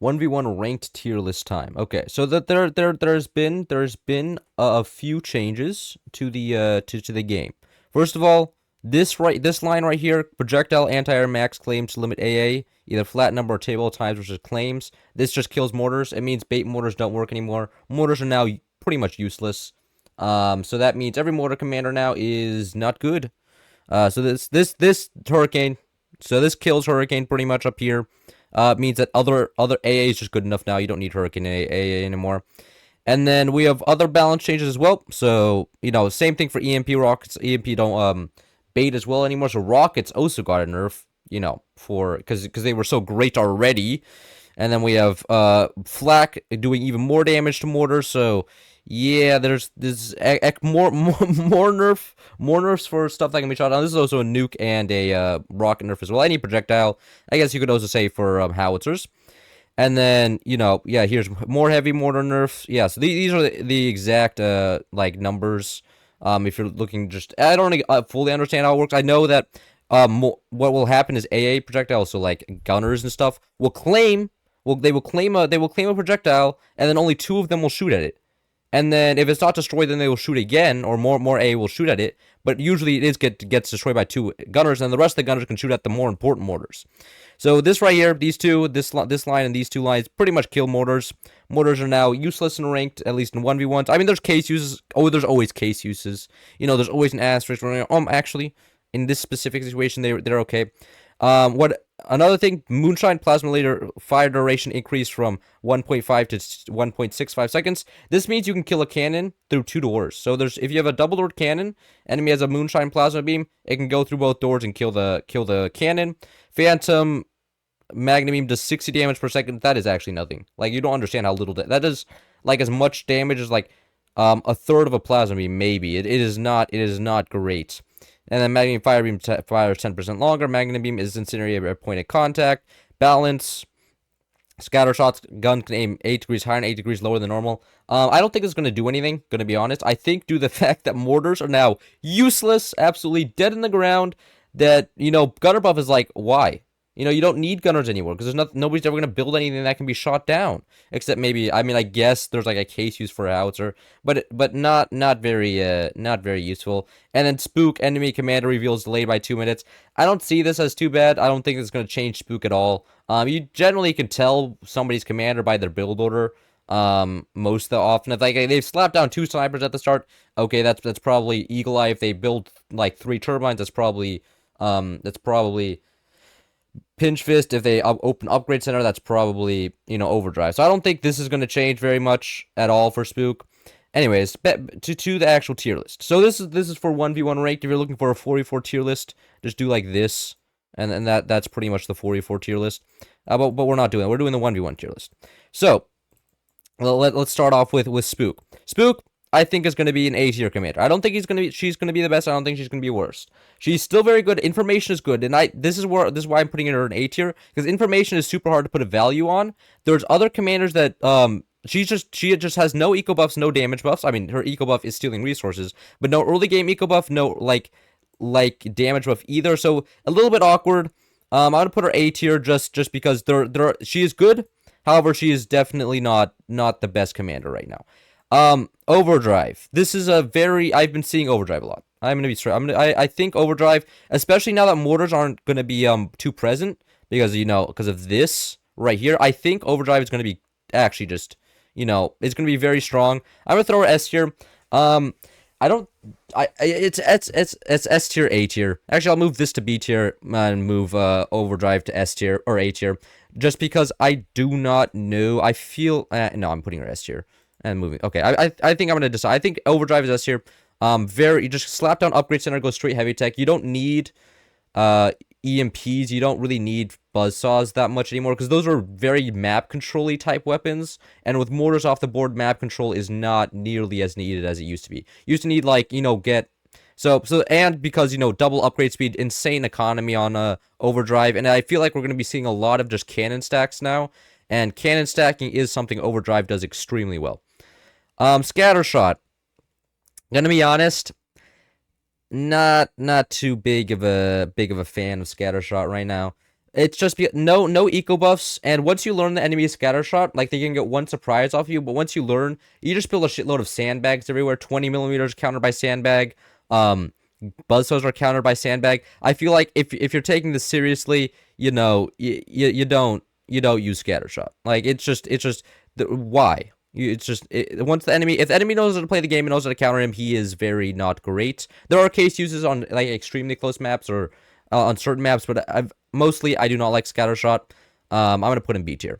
1v1 ranked tier list time. Okay, so that there's been a few changes to the game. First of all, this line right here, projectile anti-air max claims to limit AA, either flat number or table times versus claims. This just kills mortars. It means bait mortars don't work anymore. Mortars are now pretty much useless. So that means every mortar commander now is not good. So this hurricane, so this kills hurricane pretty much up here. Means that other AA is just good enough now. You don't need hurricane AA anymore. And then we have other balance changes as well. So same thing for EMP rockets. EMP don't bait as well anymore. So rockets also got a nerf. For because they were so great already. And then we have flak doing even more damage to mortars. So yeah, there's more nerfs for stuff that can be shot down. This is also a nuke and a rocket nerf as well. Any projectile, I guess you could also say for howitzers. And then yeah, here's more heavy mortar nerfs. Yeah, so these are the exact numbers. If you're looking, just I don't fully understand how it works. I know that what will happen is AA projectiles, so like gunners and stuff, will claim. Well, they will claim a projectile, and then only 2 of them will shoot at it. And then if it's not destroyed, then they will shoot again, or more A will shoot at it. But usually it gets destroyed by 2 gunners, and the rest of the gunners can shoot at the more important mortars. So this right here, these two, this line and these 2 lines pretty much kill mortars. Mortars are now useless in ranked, at least in 1v1s. I mean, there's case uses. Oh, there's always case uses. There's always an asterisk. Actually, in this specific situation, they're okay. What another thing? Moonshine plasma laser fire duration increased from 1.5 to 1.65 seconds. This means you can kill a cannon through 2 doors. So if you have a double doored cannon, enemy has a moonshine plasma beam, it can go through both doors and kill the cannon. Phantom Magnum beam does 60 damage per second. That is actually nothing. Like, you don't understand how little that does. Like, as much damage as like a third of a plasma beam. Maybe it is not great. And then Magnum Fire Beam fires 10% longer. Magnum Beam is incinerated at point of contact. Balance. Scatter shots. Gun can aim 8 degrees higher and 8 degrees lower than normal. I don't think it's going to do anything, going to be honest. I think due to the fact that mortars are now useless, absolutely dead in the ground, that, gunner buff is like, why? You don't need gunners anymore because nobody's ever going to build anything that can be shot down. Except maybe, I guess there's like a case use for a howitzer, but not very useful. And then Spook, enemy commander reveals delayed by 2 minutes. I don't see this as too bad. I don't think it's going to change Spook at all. You generally can tell somebody's commander by their build order. Most of the often, if they've slapped down 2 snipers at the start, okay, that's probably Eagle Eye. If they build like 3 turbines, that's probably Pinchfist. If they open Upgrade Center, that's probably, Overdrive. So I don't think this is going to change very much at all for Spook. Anyways, to the actual tier list. So this is for 1v1 ranked. If you're looking for a 44 tier list, just do like this, and then that's pretty much the 44 tier list. But we're not doing it. We're doing the 1v1 tier list. So let's start off with Spook. Spook, I think, is going to be an A tier commander. I don't think she's going to be the best. I don't think she's going to be worst. She's still very good. Information is good, and this is why I'm putting her in A tier, because information is super hard to put a value on. There's other commanders that she just has no eco buffs, no damage buffs. I mean, her eco buff is stealing resources, but no early game eco buff, no like damage buff either. So a little bit awkward. I'm gonna put her A tier just because she is good. However, she is definitely not the best commander right now. Overdrive. This is I've been seeing Overdrive a lot. I'm gonna be straight. I think Overdrive, especially now that mortars aren't gonna be too present because of this right here. I think Overdrive is gonna be actually just it's gonna be very strong. I'm gonna throw her S tier. It's S tier, A tier. Actually, I'll move this to B tier and move Overdrive to S tier or A tier, just because I do not know. I feel no, I'm putting her S tier. And moving. Okay, I think I'm gonna decide. I think Overdrive is S here. You just slap down Upgrade Center, go straight heavy tech. You don't need EMPs. You don't really need buzzsaws that much anymore, because those are very map control-y type weapons. And with mortars off the board, map control is not nearly as needed as it used to be. You used to need and because double upgrade speed, insane economy on Overdrive, and I feel like we're gonna be seeing a lot of just cannon stacks now. And cannon stacking is something Overdrive does extremely well. Scattershot. Gonna be honest, not too big of a fan of Scattershot right now. It's just no eco buffs, and once you learn the enemy scatter shot, like they can get one surprise off you, but once you learn, you just build a shitload of sandbags everywhere. 20 millimeters countered by sandbag. Buzzsaws are countered by sandbag. I feel like if you're taking this seriously, you don't use scattershot. Like it's just why once the enemy, if the enemy knows how to play the game and knows how to counter him, he is very not great. There are case uses on like extremely close maps or on certain maps, but I do not like scattershot. I'm gonna put him B tier.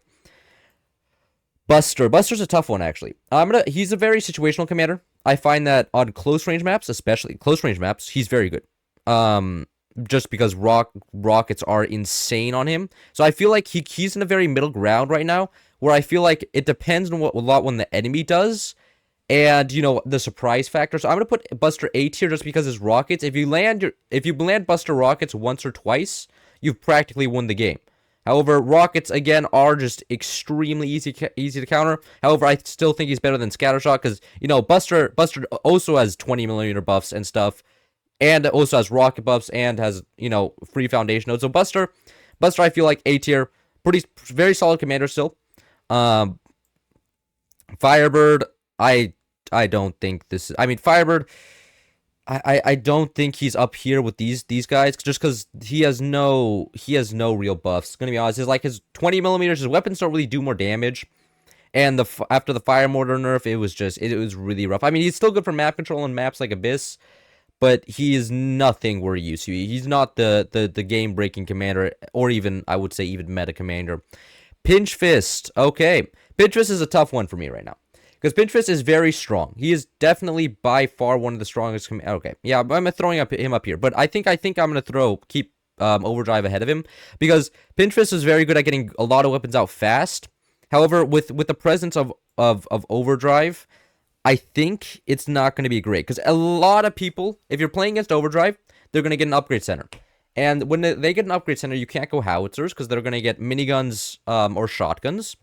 Buster's a tough one actually. He's a very situational commander. I find that on close range maps, especially close range maps, he's very good. Just because rockets are insane on him. So I feel like he's in a very middle ground right now, where I feel like it depends on what a lot when the enemy does, and the surprise factor. So I'm gonna put Buster A tier just because his rockets. If you land Buster rockets once or twice, you've practically won the game. However, rockets again are just extremely easy to counter. However, I still think he's better than Scattershot because Buster also has 20 millimeter buffs and stuff, and also has rocket buffs and has free foundation nodes. So Buster, I feel like A tier, very solid commander still. Firebird, I don't think this is. I mean, Firebird, I don't think he's up here with these guys just because he has no real buffs. Gonna be honest, his 20 millimeters, his weapons don't really do more damage, and after the fire mortar nerf, it was really rough. I mean, he's still good for map control on maps like Abyss, but he is nothing we're used to. He's not the game breaking commander, or even I would say even meta commander. Pinchfist, okay, Pinchfist is a tough one for me right now. Because Pinchfist is very strong. He is definitely by far one of the strongest. Okay, yeah, I'm throwing him up here, but I think I'm gonna keep Overdrive ahead of him because Pinchfist is very good at getting a lot of weapons out fast. However, with the presence of Overdrive, I think it's not going to be great because a lot of people, if you're playing against Overdrive, they're going to get an upgrade center. And when they get an upgrade center, you can't go howitzers because they're going to get miniguns or shotguns,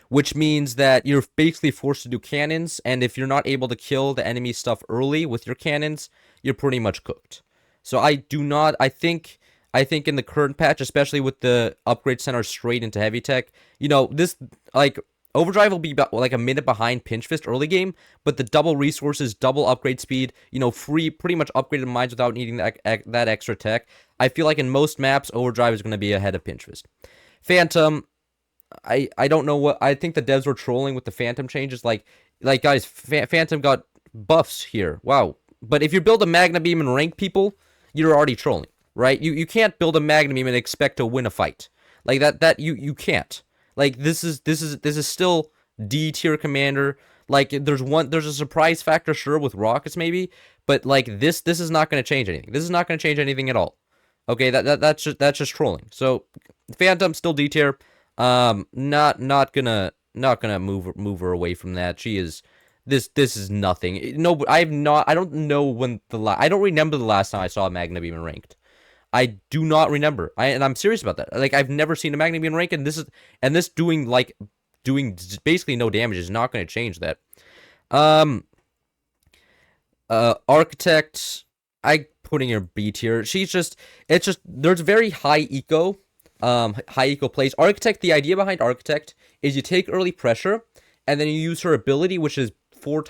which means that you're basically forced to do cannons, and if you're not able to kill the enemy stuff early with your cannons, you're pretty much cooked. So I think in the current patch, especially with the upgrade center straight into heavy tech, this, like, Overdrive will be about like a minute behind Pinchfist early game, but the double resources, double upgrade speed, free pretty much upgraded mines without needing that extra tech. I feel like in most maps, Overdrive is going to be ahead of Pinchfist. Phantom, I don't know what, I think the devs were trolling with the Phantom changes. Like guys, Phantom got buffs here. Wow. But if you build a Magna Beam and rank people, you're already trolling, right? You can't build a Magna Beam and expect to win a fight. Like that you can't. Like this is still D tier commander. Like there's a surprise factor, sure, with rockets maybe, but like this is not going to change anything. This is not going to change anything at all. Okay, that's just trolling. So Phantom still D tier. Not gonna move her away from that. She is this is nothing. No, I don't know when I don't remember the last time I saw a Magna Beam ranked. I do not remember. And I'm serious about that. Like I've never seen a Magna Beam rank, and this doing basically no damage is not going to change that. Architect, I putting her B tier. There's very high eco plays. Architect, the idea behind Architect is you take early pressure and then you use her ability, which is 3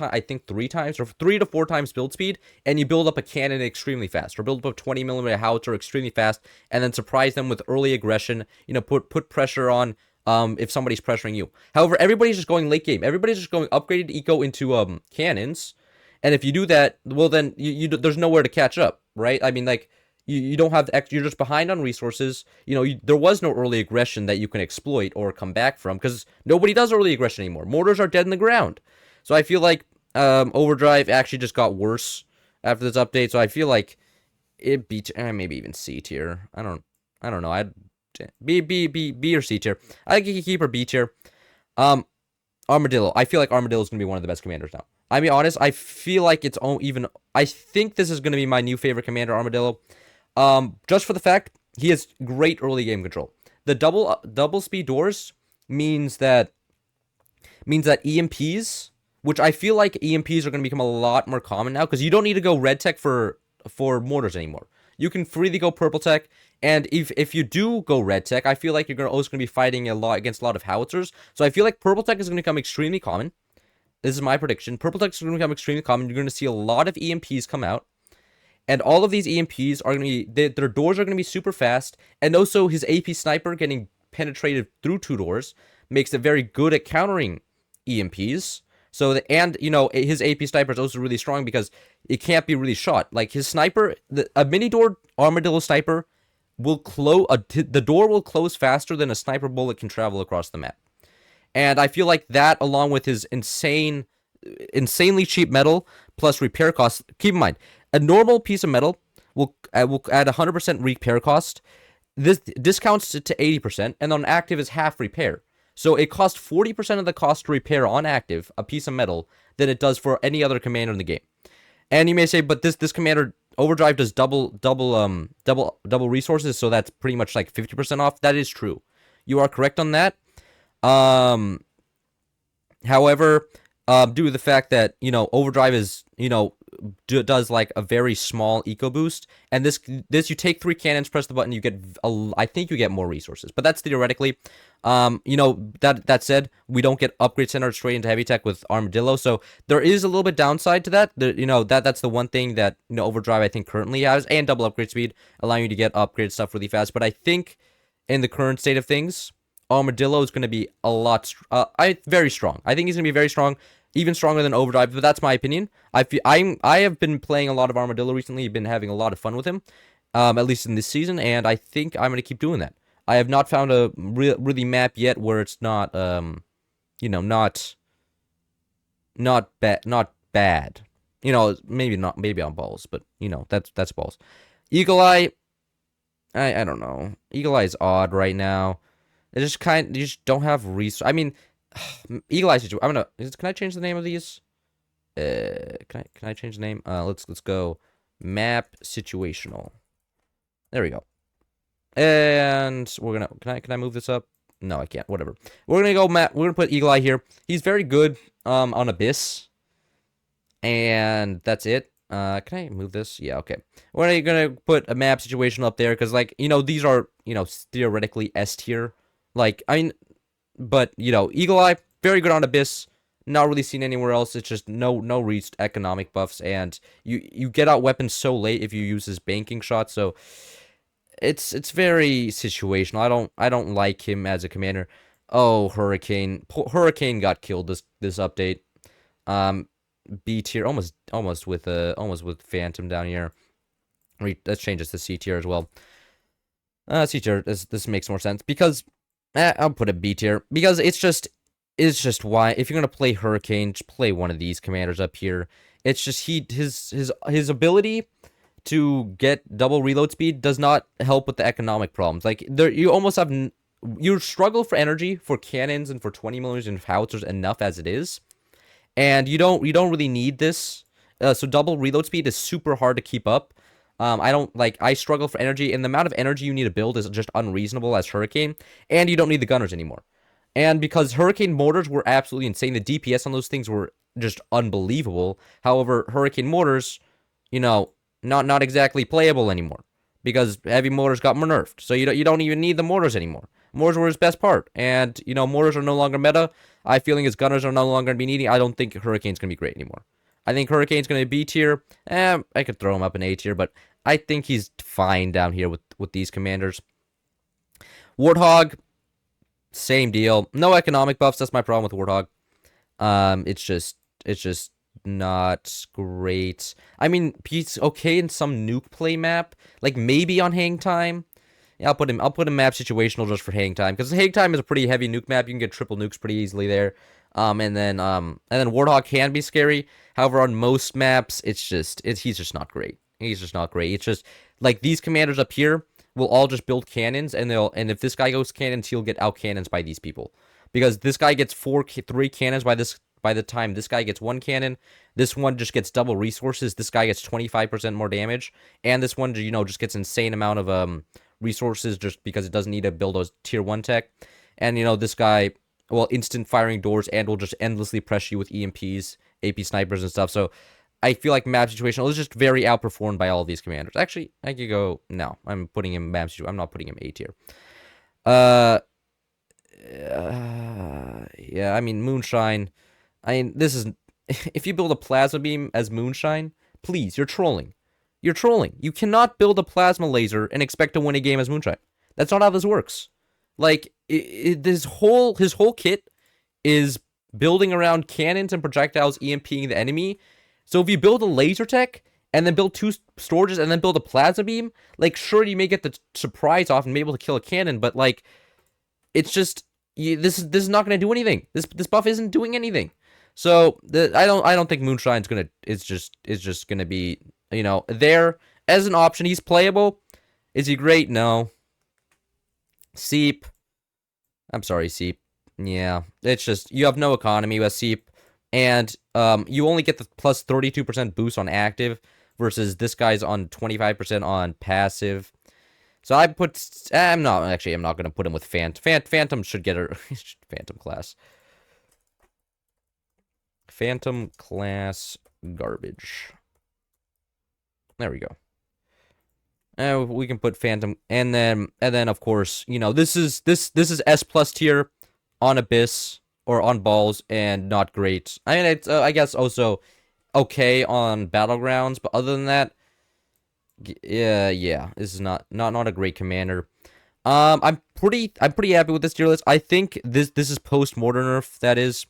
times or 3 to 4 times build speed, and you build up a cannon extremely fast, or build up a 20 millimeter howitzer extremely fast, and then surprise them with early aggression. Put pressure on if somebody's pressuring you. However, everybody's just going late game. Everybody's just going upgraded eco into cannons, and if you do that, well then there's nowhere to catch up, right? I mean, like you don't have you're just behind on resources. There was no early aggression that you can exploit or come back from because nobody does early aggression anymore. Mortars are dead in the ground. So I feel like Overdrive actually just got worse after this update. So I feel like it maybe even C tier. I don't know. I'd B or C tier. I think you can keep her B tier. Armadillo. I feel like Armadillo is gonna be one of the best commanders now. I mean, honest. I feel like I think this is gonna be my new favorite commander, Armadillo. Just for the fact he has great early game control. The double speed doors means that EMPs, which I feel like EMPs are going to become a lot more common now because you don't need to go red tech for mortars anymore. You can freely go purple tech, And if you do go red tech, I feel like you're also going to be fighting a lot against a lot of howitzers. So I feel like purple tech is going to become extremely common. This is my prediction. Purple tech is going to become extremely common. You're going to see a lot of EMPs come out. And all of these EMPs are going to be, their doors are going to be super fast. And also his AP sniper getting penetrated through 2 doors makes it very good at countering EMPs. So, and, you know, his AP sniper is also really strong because it can't be really shot. Like, his sniper, a mini door Armadillo sniper will close, the door will close faster than a sniper bullet can travel across the map. And I feel like that, along with his insanely cheap metal plus repair costs. Keep in mind, a normal piece of metal will add 100% repair cost. This discounts it to 80%, and on active is half repair. So it costs 40% of the cost to repair on active a piece of metal than it does for any other commander in the game. And you may say, but this commander overdrive does double resources, so that's pretty much like 50% off. That is true. You are correct on that. However, due to the fact that, you know, overdrive is, you know, does like a very small eco boost, and this you take 3 cannons, press the button, you get I think you get more resources, but that's theoretically. You know, that said, we don't get upgrade center straight into heavy tech with Armadillo, so there is a little bit downside to that. You know, that's the one thing that, you know, overdrive I think currently has, and double upgrade speed, allowing you to get upgrade stuff really fast. But I think in the current state of things, Armadillo is going to be a lot very strong. I think he's going to be very strong, even stronger than overdrive, but that's my opinion. I have been playing a lot of Armadillo recently, been having a lot of fun with him, at least in this season, and I think I'm going to keep doing that. I have not found a really map yet where it's not you know, not bad. You know, maybe on balls, but you know, that's balls. Eagle Eye, I don't know. Eagle Eye is odd right now. It just you just don't have resources. I mean, Eagle Eye situation. Can I change the name of these? Can I change the name? Let's go map situational. There we go. And we're gonna can I move this up? No, I can't. Whatever. We're gonna go map. We're gonna put Eagle Eye here. He's very good on Abyss, and that's it. Can I move this? Yeah, okay. We're gonna put a map situation up there because, like, you know, these are, you know, theoretically S tier. Like, I mean, but, you know, Eagle Eye, very good on Abyss. Not really seen anywhere else. It's just no reached economic buffs, and you get out weapons so late if you use his banking shot. So it's very situational. I don't like him as a commander. Oh, Hurricane got killed this update. B tier almost with Phantom down here. Let's change this to C tier as well. C tier, this makes more sense because I'll put a B tier because it's just why if you're gonna play Hurricane, just play one of these commanders up here. It's just his ability to get double reload speed does not help with the economic problems. Like, there you almost have you struggle for energy for cannons and for 20mm and howitzers enough as it is, and you don't really need this. So double reload speed is super hard to keep up. I struggle for energy, and the amount of energy you need to build is just unreasonable as Hurricane, and you don't need the gunners anymore. And because Hurricane mortars were absolutely insane, the DPS on those things were just unbelievable. However, Hurricane mortars, you know, not exactly playable anymore because heavy mortars got nerfed. So you don't even need the mortars anymore. Mortars were his best part, and, you know, mortars are no longer meta. I feeling his gunners are no longer going to be needing. I don't think Hurricane's going to be great anymore. I think Hurricane's going to be B tier. I could throw him up in A tier, but I think he's fine down here with these commanders. Warthog, same deal. No economic buffs. That's my problem with Warthog. It's just not great. I mean, he's okay in some nuke play map, like maybe on Hang Time. Yeah, I'll put him map situational just for Hang Time, because Hang Time is a pretty heavy nuke map. You can get triple nukes pretty easily there. And then Warthog can be scary. However, on most maps, he's just not great. He's just not great. It's just like these commanders up here will all just build cannons, and if this guy goes cannons, he'll get out cannons by these people, because this guy gets 3 cannons by the time this guy gets 1 cannon. This one just gets double resources. This guy gets 25% more damage, and this one, you know, just gets insane amount of resources just because it doesn't need to build a tier 1 tech. And, you know, this guy, well, instant firing doors and will just endlessly press you with EMPs, AP snipers and stuff. So I feel like map situational is just very outperformed by all of these commanders. Actually, I could go no. I'm putting him map situation. I'm not putting him A tier. Uh, yeah. I mean, Moonshine. I mean, this is if you build a plasma beam as Moonshine, please, you're trolling. You're trolling. You cannot build a plasma laser and expect to win a game as Moonshine. That's not how this works. Like his whole kit is building around cannons and projectiles EMPing the enemy. So if you build a laser tech and then build 2 storages and then build a plasma beam, like sure you may get the surprise off and be able to kill a cannon, but like it's just this is not going to do anything. This buff isn't doing anything. So I don't think Moonshine's gonna is just gonna be there as an option. He's playable. Is he great? No. Seep. I'm sorry, Seep. Yeah, it's just you have no economy with Seep, and you only get the plus 32% boost on active versus this guy's on 25% on passive. So I'm not gonna put him with Phantom. Phantom should get a Phantom class. Phantom class garbage. There we go. We can put Phantom, and then of course this is S plus tier on Abyss or on Balls and not great. I mean it's I guess also okay on Battlegrounds, but other than that, yeah, this is not a great commander. I'm pretty happy with this tier list. I think this is post Mortar nerf, that is.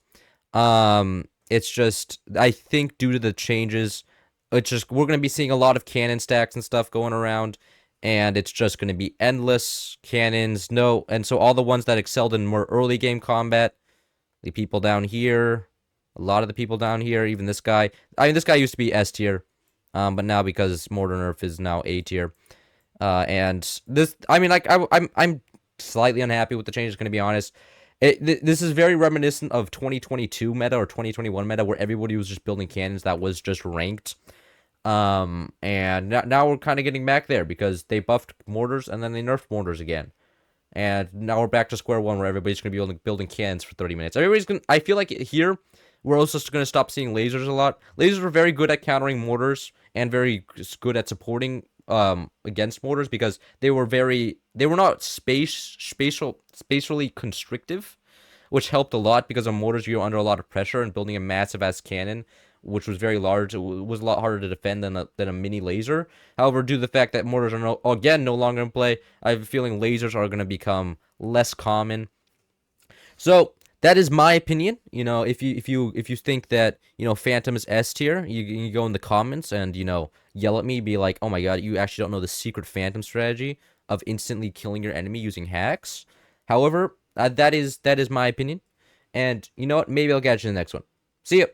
It's just I think due to the changes, it's just we're gonna be seeing a lot of cannon stacks and stuff going around, and it's just gonna be endless cannons. And so all the ones that excelled in more early game combat, the people down here, a lot of the people down here, even this guy. I mean, this guy used to be S tier, but now because Mortar nerf is now A tier, and this, I mean, like I'm slightly unhappy with the changes. Gonna be honest. This is very reminiscent of 2022 meta or 2021 meta where everybody was just building cannons that was just ranked. And now we're kind of getting back there because they buffed mortars and then they nerfed mortars again. And now we're back to square one where everybody's going to be building cannons for 30 minutes. I feel like here we're also going to stop seeing lasers a lot. Lasers were very good at countering mortars and very good at supporting against mortars because they were not spatially constrictive, which helped a lot because on mortars you're under a lot of pressure, and building a massive ass cannon, which was very large, it was a lot harder to defend than a mini laser. However, due to the fact that mortars are no longer in play, I have a feeling lasers are going to become less common. So that is my opinion. If you think that Phantom is S tier, you go in the comments and yell at me, be like, oh my god, you actually don't know the secret Phantom strategy of instantly killing your enemy using hacks. However, that is my opinion, and you know what? Maybe I'll catch you in the next one. See ya.